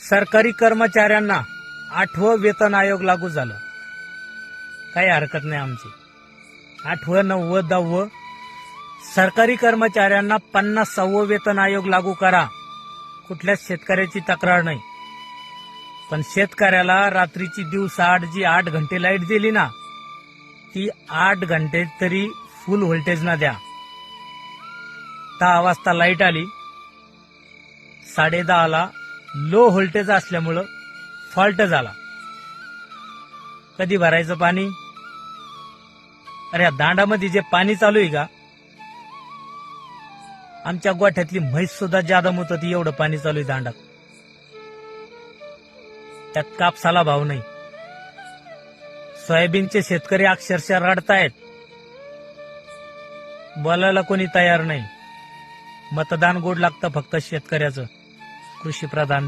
सरकारी कर्मचाऱ्यांना 8वं वेतन आयोग लागू झालं. काही हरकत नाही आमची. 8वं 9वं 10वं सरकारी कर्मचाऱ्यांना 50वा वेतन आयोग लागू करा. कुठल्याच शेतकऱ्याची तक्रार नाही. पण शेतकऱ्याला रात्रीची दिवसाआड जी 8 घंटे लाईट दिली ना, ती 8 घंटे तरी फुल व्होल्टेज ना द्या. 10 वाजता लाईट आली, 10:30ला लो व्होल्टेज असल्यामुळं फॉल्ट झाला. कधी भरायचं पाणी? अरे या दांडामध्ये जे पाणी चालू आहे का, आमच्या गोठ्यातली म्हैस सुद्धा जादा मुत होती, एवढं पाणी चालू आहे दांडात. त्यात कापसाला भाव नाही. सोयाबीनचे शेतकरी अक्षरशः रडतायत. बोलायला कोणी तयार नाही. मतदान गोड लागतं फक्त शेतकऱ्याचं. कृषी प्रधान